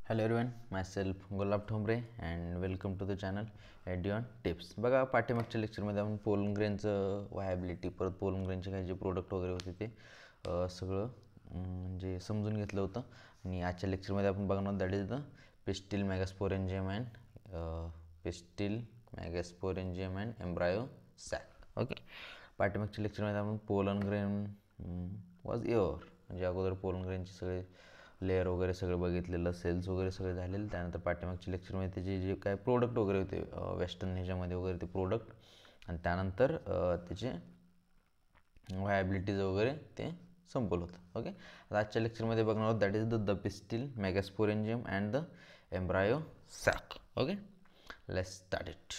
Hello everyone, myself Gulab Thombare and welcome to the channel addon tips. बघा, पाठीमागच्या लेक्चरमध्ये आपण पोलन ग्रेनचं व्हायबिलिटी, परत पोलन ग्रेनचे काही जे प्रोडक्ट वगैरे होते ते सगळं म्हणजे समजून घेतलं होतं. आणि आजच्या लेक्चरमध्ये आपण बघणार that is the pistil megasporangium and embryo sac. Okay, पाठीमागच्या लेक्चरमध्ये आपण पोलन ग्रेन वॉज एअर म्हणजे अगोदर पोलन ग्रेनचे सगळे लेअर वगैरे सगळं बघितलेलं, सेल्स वगैरे सगळे झालेलं. त्यानंतर पाठीमागच्या लेक्चरमध्ये त्याचे जे काय प्रोडक्ट वगैरे होते वेस्टर्न ह्याच्यामध्ये वगैरे ते प्रोडक्ट, आणि त्यानंतर त्याचे व्हायबिलिटीज वगैरे ते संपवलं होतं. ओके, आता आजच्या लेक्चरमध्ये बघणार आहोत that is the pistil megasporangium and the embryo sac. Okay, let's start it.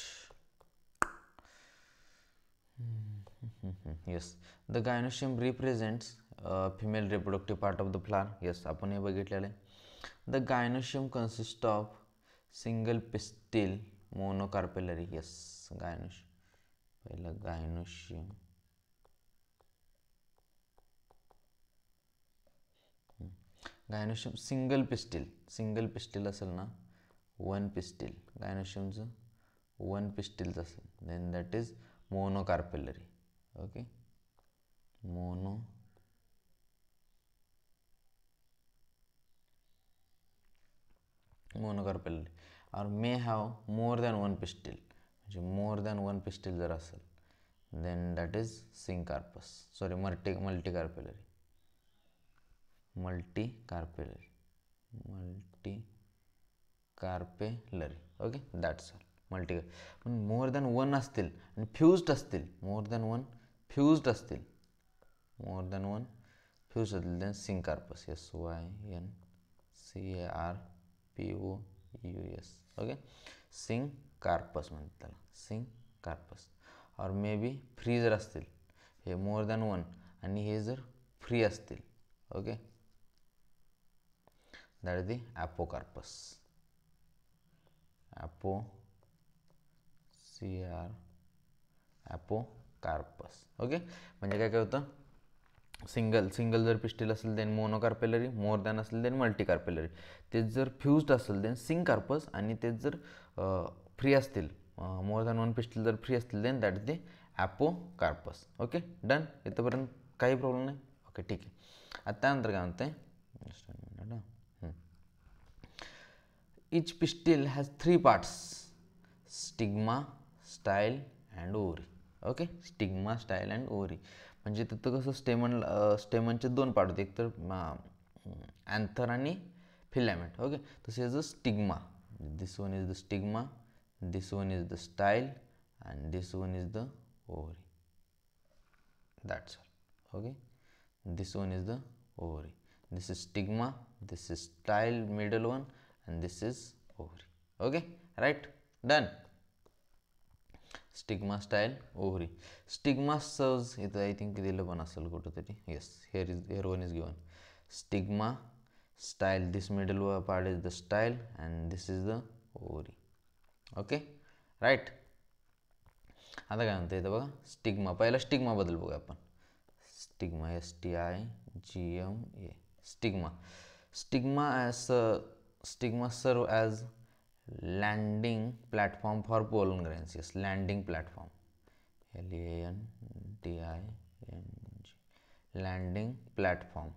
Yes, the gynoecium represents female reproductive part of the flower. Yes, आपण हे बघितलेलं आहे. The gynoecium consists of single pistil monocarpellary. Yes, gynoecium. पहिलं gynoecium. gynoecium single pistil असेल ना, one pistil गायनोशियमचं one पिस्टिलचं असेल, then that is monocarpellary. Okay, monocarpellary or may have more than one pistil. म्हणजे मोर दॅन वन पिस्टिल जर असेल then that is syncarpous. Sorry, multicarpellary. Okay, that's all. पण more than one असतील आणि फ्युज्ड असतील, मोर दॅन वन फ्युज्ड असतील then सिंकार्पस. SYNCARPOUS. Okay, सिंकार्पस म्हणतात त्याला, सिंकार्पस. और मे बी फ्री जर असतील, हे मोर दॅन वन आणि हे जर फ्री असतील, okay, that is the apocarpous. Apocarpous. Okay, म्हणजे काय होतं, सिंगल जर पिस्टिल असेल देन मोनोकार्पेलरी, मोर दॅन असेल देन मल्टीकार्पेलरी. तेच जर फ्युज्ड असेल देन सिंकार्पस, आणि तेच जर फ्री असतील, मोर दॅन वन पिस्टिल जर फ्री असतील then that is the apocarpous. Okay, done. इथंपर्यंत काही प्रॉब्लेम नाही. ओके, ठीक आहे. आता त्यानंतर काय म्हणते, each pistil has three parts: stigma, style and ovary. Okay, stigma, style and ovary. म्हणजे तिथं कसं स्टेमनचे दोन पार्ट होते, एक तर अँथर आणि फिलॅमेंट. ओके, तसेच stigma, this one is the stigma, this one is the style and this one is the ovary. That's all. Okay, this one is the ovary, this is stigma, this is style middle one, and this is ovary. Okay, right, done. Stigma, style, ovary. Stigma serves, इथं I think दिलं पण असेल कुठंतरी. Yes, here one is given. Stigma, style, this middle part is the style and this is the ovary. Okay, right. आता काय म्हणतं इथं बघा, स्टिग्मा. पहिला स्टिग्मा बद्दल बघूया आपण. Stigma, STIGMA. Stigma serve as landing platform for pollen grains. Yes, landing platform. LANDING. Landing platform.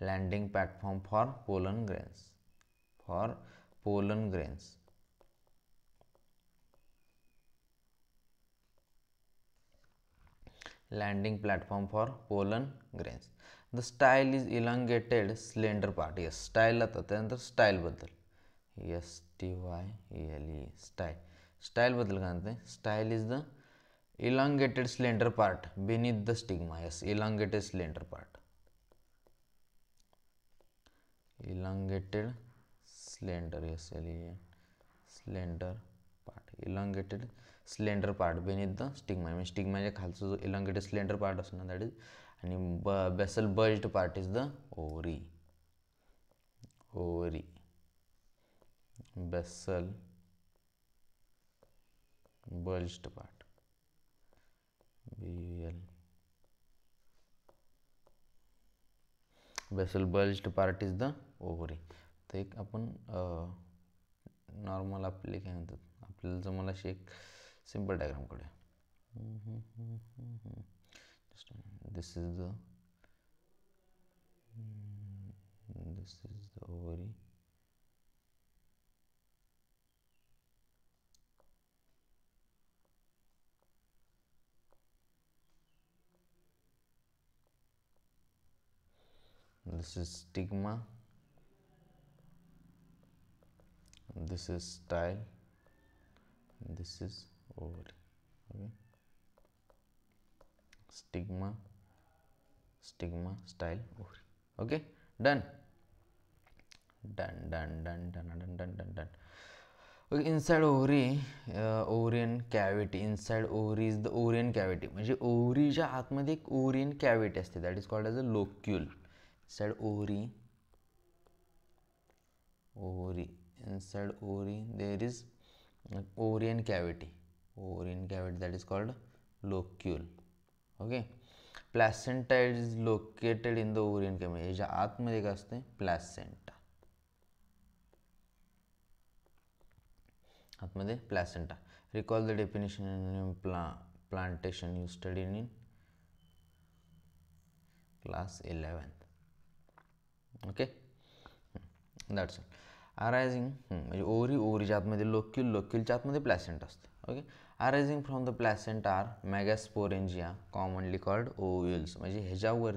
Landing platform for pollen grains. Landing platform for pollen grains. The style is elongated slender part. Yes, style आता त्यानंतर style बद्दल. STYLE, style. Style बद्दल काय म्हणते, style is the elongated slender part beneath the stigma. Yes, elongated slender part. Elongated slender, yes, slender part. Elongated slender part beneath the stigma. म्हणजे स्टिग्माच्या खालचा जो elongated slender part असतो ना, that is, आणि basal bulged part is the ovary. Basal bulged part, BUL. Basal bulged part is the ovary. तर एक आपण normal आपले काय म्हणतात आपल्याला जमलं अशी एक सिम्पल डायग्राम काढूया. This is the ovary. This is stigma. This is style. This is ovary. Okay. Stigma, style, ovary. Okay. Done. Done. Okay. Inside ovary, ovarian cavity. Inside ovary is the ovarian cavity. म्हणजे ओव्हरीच्या आतमध्ये एक ovarian cavity असते. That is called as a locule. Inside ovary. Inside ovary there is ovarian cavity. That is called locule. Okay. Placenta is located in the ovarian cavity. याच्या आतमध्ये काय असते placenta. आतमध्ये placenta. Recall the definition in plantation you studied in class 11th. Okay. That's it. Arising म्हणजे ओव्हरीच्या आतमध्ये लोक्युलच्या आतमध्ये placenta असते. Okay. Arising from the placenta are megasporangia commonly called ovules. म्हणजे ह्याच्यावर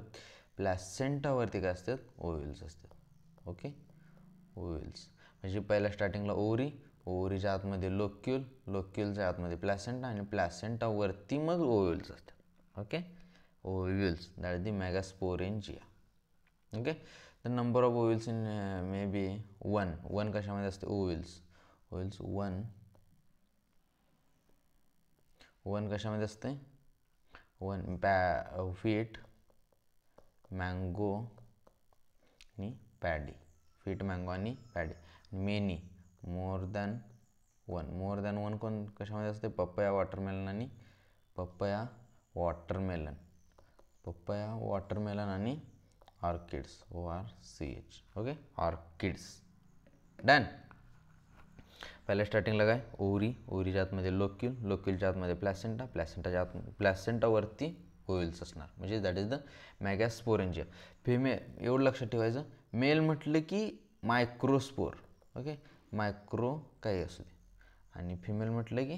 प्लॅसेंटावरती काय असतात ओव्ह्युल्स असतात. ओके. ओव्ह्युल्स म्हणजे पहिल्या स्टार्टिंगला ओव्हरीच्या आतमध्ये लोक्युलच्या आतमध्ये प्लॅसेंटा आणि प्लॅसेंटावरती मग ओव्ह्युल्स असतात. Okay. Ovules that is the megasporangia. Okay. The number of ovules in may be one कशामध्ये असते ओव्ह्युल्स वन कशामध्ये असते व्हीट मँगो आणि paddy. Many more than one कोण कशामध्ये असते पपया वॉटरमेलन आणि orchids ORCH. Okay. Orchids. Done. पहिल्या स्टार्टिंगला काय ओव्हरीच्या आतमध्ये लोक्युलच्या आतमध्ये प्लॅसेंटावरती ओव्ह्युल्स असणार म्हणजे that is the megasporangia. Female एवढं लक्षात ठेवायचं मेल म्हटलं की मायक्रोस्पोर. ओके. मायक्रो काही असू दे आणि फिमेल म्हटलं की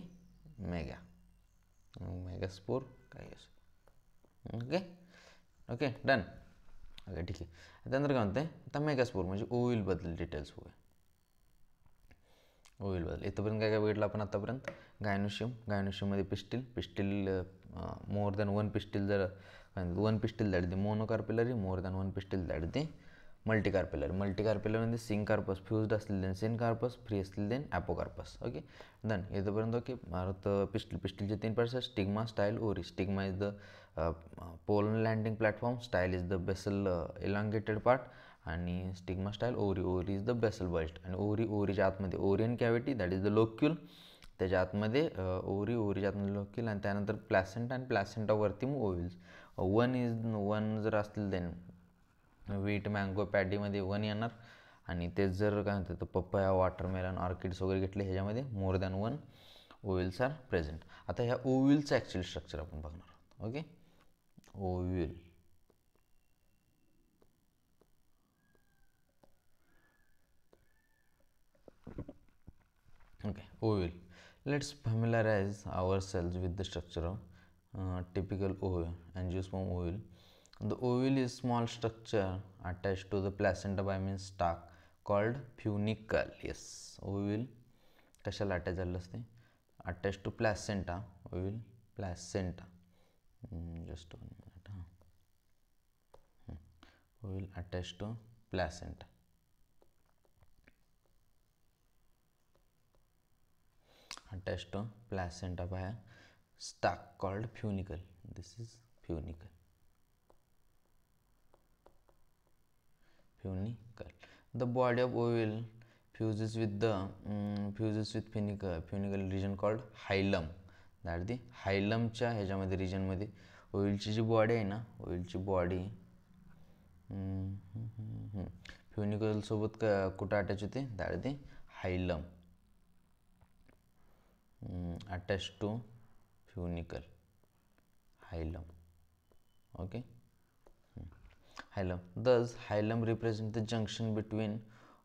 मेगास्पोर काही असू दे. ओके. डन. ओके. ठीक आहे. त्यानंतर काय म्हणते आता मेगास्पोर म्हणजे ओव्ह्युलबद्दल डिटेल्स बघूया. ओव्ह्युलबद्दल इथंपर्यंत काय बघितलं आपण आतापर्यंत गायनोशियममध्ये pistil more than one pistil जर one pistil that the monocarpellary more than one pistil that the मल्टीकार्पिलरमध्ये सिंकार्पस फ्युज्ड असतील देन सिनकार्पस फ्री असतील देन ॲपोकार्पस. ओके. डन. इथंपर्यंत ओके. पिस्टिलचे 3 पार्ट्स आहेत stigma style ovary. Stigma is the pollen landing platform. Style is the basal elongated part आणि stigma style ovary is the basal bulged. आणि ओव्हरीच्या आतमध्ये ovarian cavity that is the लोक्युल. त्याच्या आतमध्ये ओव्हरीच्या आतमध्ये लोक्युल आणि त्यानंतर प्लॅसेंटा आणि प्लॅसेंटावरती मग ओव्ह्युल्स. वन जर असतील देन व्हीट मँगो पॅडीमध्ये 1 येणार आणि तेच जर काय म्हणतात पपया वॉटरमेलन ऑर्किड्स वगैरे घेतले ह्याच्यामध्ये मोर दॅन 1 ओव्ह्युल्स आर प्रेझेंट. आता ह्या ओव्ह्युलचं ॲक्च्युअल स्ट्रक्चर आपण बघणार आहोत. Okay. ओव्ह्युल. Okay, ovule. Let's familiarize ourselves with the structure of typical angiosperm ovule. The ovule is small structure attached to the placenta by means stalk called funicle. Yes, ovule कशाला attach झालेलं असते attached to placenta. Ovule placenta. Just 1 minute. Ovule attached to placenta. Attached to placenta by a stalk called funicle. This is funicle. The body of ovule fuses with funicle region called hilum. That is the hilum च्या ह्याच्यामध्ये region मध्ये ओव्ह्युलची जी body आहे ना ओव्ह्युलची body फ्युनिकल सोबत कुठं attach होते, that the hilum, attach to funicle, hilum. Okay, hilum. Thus hilum represent the junction between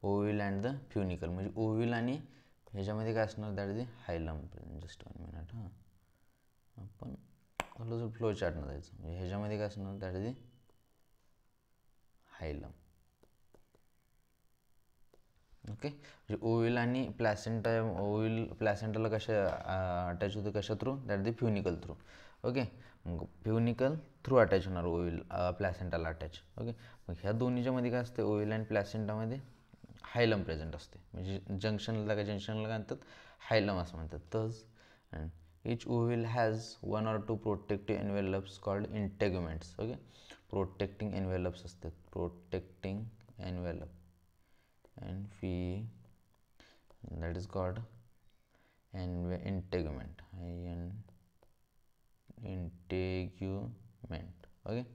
ovule and the funicle. म्हणजे ovule आणि ह्याच्यामध्ये काय असणार, that is hilum. Just 1 minute. आपण थोडंसं फ्लो चार्टनं जायचं. म्हणजे ह्याच्यामध्ये काय असणार, दॅट इज हायलम. ओके, म्हणजे ओव्ह्यूल आणि प्लॅसेंटा, ओव्ह्यूल प्लॅसेंटाला कशा अटॅच होते, कशा through, that the funicle through. Okay, मग फ्युनिकल थ्रू अटॅच होणार ओव्ह्यूल प्लॅसेंटाला अटॅच. ओके, मग ह्या दोन्हीच्या मध्ये काय असते, ओव्ह्यूल आणि प्लॅसेंटामध्ये हायलम प्रेझेंट असते. म्हणजे जंक्शनला काय म्हणतात, हायलम असं म्हणतात. तस each ovule has one or two protective envelopes called integuments. Okay, protecting envelopes असतात, protecting envelope, and that is called integument. Integument. Okay,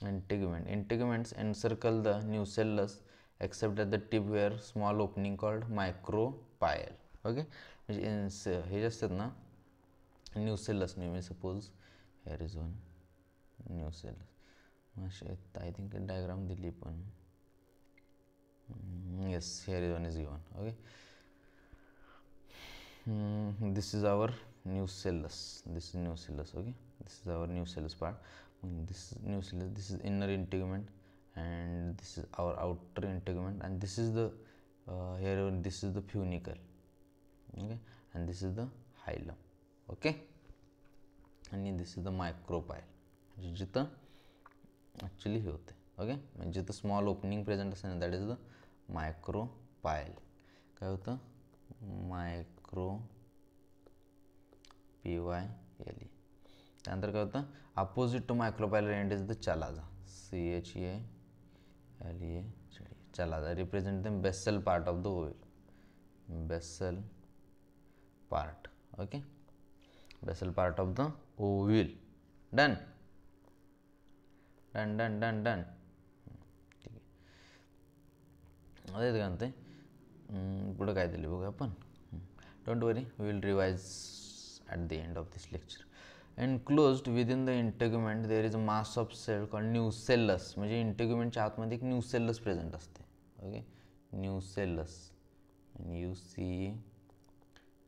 integuments encircle the nucellus except at the tip where small opening called micropyle. Okay, म्हणजे हे जे असतात ना nucellus name, suppose here is one nucellus. I think a diagram दिली पण, yes, here is one is given. Okay, this is our nucellus. This is nucellus. Okay, this is our nucellus part. This is nucellus, this is inner integument, and this is our outer integument, and this is the here this is the funicle. Okay, and this is the hilum. Okay, आणि दिस is the मायक्रोपायल, म्हणजे जिथं actually हे होते. Okay, म्हणजे जिथं small opening present असते ना, that is the मायक्रोपायल. काय होतं, मायक्रो PYLE. त्यानंतर काय होतं, opposite to micropyle end is the chalaza, CHELE, chalaza represent the basal part of the ovule, basal part. Okay, basal part of the ovule. Done. ठीक आहे, अरे काय म्हणते पुढं काय दिले बघू आपण. Don't worry, we will revise at the end of this lecture. Enclosed within the integument there is a mass of cell called nucellus. म्हणजे इंटेग्युमेंटच्या आतमध्ये एक न्यूसेलस प्रेझेंट असते. Okay, nucellus,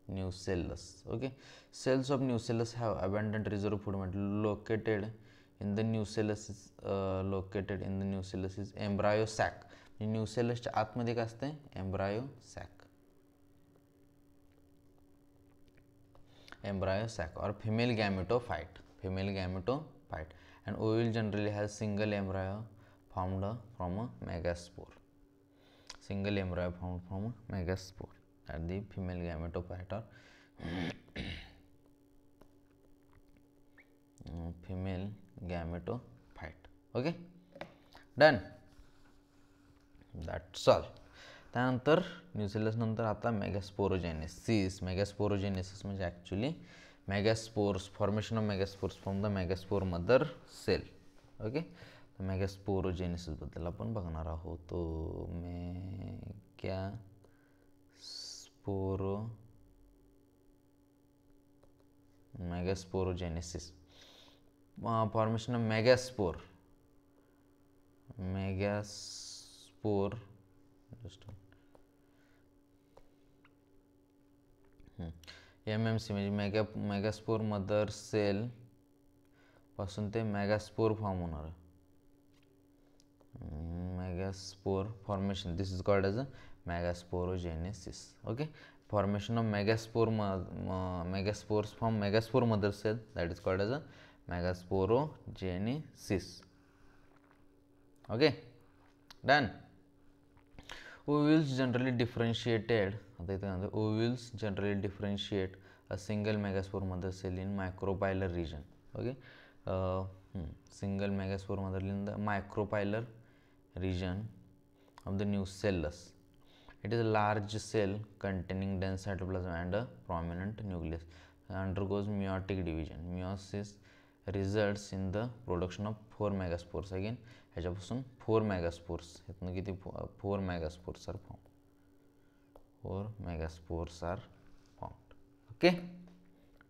nucellus. Okay, cells of nucellus have abundant reserve food material. Located in the nucellus is embryo sac. न्यूसेलसच्या आतमध्ये काय असते, embryo sac or female gametophyte. And ovule generally has single embryo formed from a megaspore. At the female gametophyte or female gametophyte. Okay, done. That's all. त्यानंतर nucellus नंतर आता megasporogenesis. म्हणजे actually megaspores, formation of megaspores from the megaspore mother cell. Okay, तर मेगास्पोरोजेनेसिसबद्दल आपण बघणार आहोत. तो megasporogenesis, formation of megaspore. MMC म्हणजे मेगास्पोर मदर सेल पासून ते मेगास्पोर फॉर्म होणार. Megaspore formation, this is called as a megasporogenesis. Okay, formation of megaspores from megaspore mother cell, that is called as a megasporogenesis. Okay, done. Ovules generally differentiate a single megaspore mother cell in micropylar region. Okay, single megaspore mother in the micropylar region of the nucellus. It is a large cell containing dense cytoplasm and a prominent nucleus. It undergoes meiotic division. Meiosis results in the production of 4 megaspores. Again ह्याच्यापासून 4 megaspores, ह्यातनं किती 4 megaspores are form, 4 megaspores are formed. Okay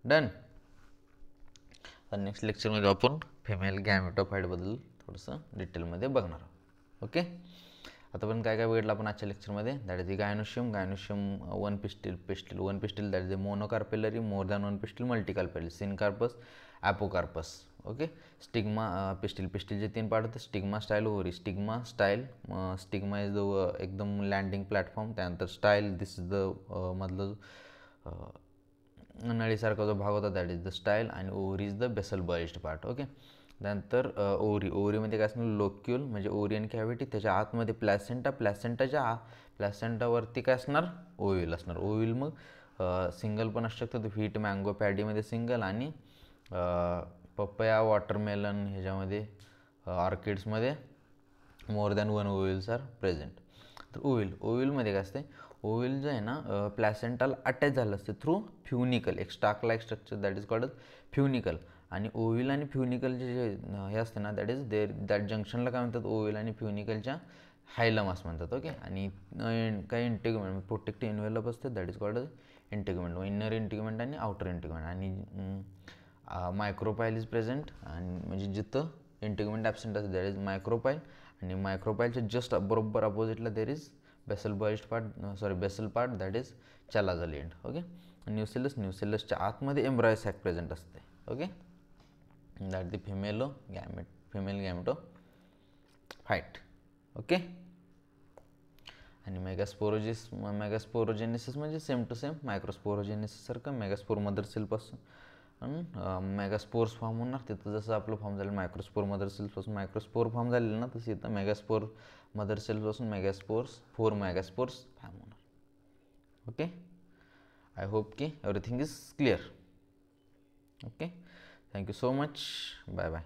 done. तर next लेक्चरमध्ये आपण female गॅमेटोफाईटबद्दल थोडंसं डिटेलमध्ये बघणार आहोत. ओके आतापर्यंत काय काय बघितलं आपण आजच्या लेक्चरमध्ये. That is the gynoecium. Gynoecium one pistil that is the monocarpellary, more than one pistil, multicarpellary, syncarpous, apocarpous. Okay stigma पिस्टिलचे 3 पार्ट होते, stigma, style, ovary. Stigma is the एकदम लँडिंग प्लॅटफॉर्म. त्यानंतर स्टाईल, दिस इज द मधलं नळीसारखा जो भाग होता that is the style, आणि ovary is the basal bulged part. Okay त्यानंतर ओव्हरीमध्ये काय असणार, लोक्युल म्हणजे ओव्हरियन कॅव्हिटी, त्याच्या आतमध्ये प्लॅसेंटावरती काय असणार, ओव्हिल असणार. ओव्हिल मग सिंगल पण असू शकतं, व्हीट, मँगो, पॅडीमध्ये सिंगल, आणि पपया, वॉटरमेलन ह्याच्यामध्ये, ऑर्किड्समध्ये more than one ovules are present. तर ओव्हिलमध्ये काय असते, ओव्हिल जे आहे ना प्लॅसेंटाला अटॅच झालं असते थ्रू फ्युनिकल, एक stalk like structure that is called funicle. आणि ओव्हिल आणि फ्युनिकलचे जे हे असते ना दॅट इज दॅट जंक्शनला काय म्हणतात, ओव्हिल आणि फ्युनिकलच्या हायलम असं म्हणतात. ओके आणि काही इंटिग्युमेंट, प्रोटेक्टिव्ह इन्व्हेलप असते that is called integument, inner integument आणि आउटर इंटिग्युमेंट. आणि मायक्रोपाईल इज प्रेझेंट, आणि म्हणजे जिथं इंटिग्युमेंट ॲबसेंट असते दॅट इज मायक्रोपाईल, आणि मायक्रोपाईलच्या जस्ट बरोबर अपोजिटला there is basal part that is chalazal end. Okay न्यूसेलसच्या आतमध्ये एम्ब्रायो सॅक प्रेझेंट असते. Okay that the female gametophyte. Okay आणि मेगास्पोरोजेनेसिस म्हणजे सेम टू सेम मायक्रोस्पोरोजेनेसिस सारखं, मेगास्पोर मदर सेलपासून मेगास्पोर्स फॉर्म होणार. तिथं जसं आपलं फॉर्म झालं मायक्रोस्पोर मदर सेल्सपासून मायक्रोस्पोर फॉर्म झालेलं ना, तसं इथं मेगास्पोर मदर सेल्सपासून 4 मेगास्पोर्स फॉर्म होणार. ओके आय होप की everything is clear. Okay thank you so much. Bye bye.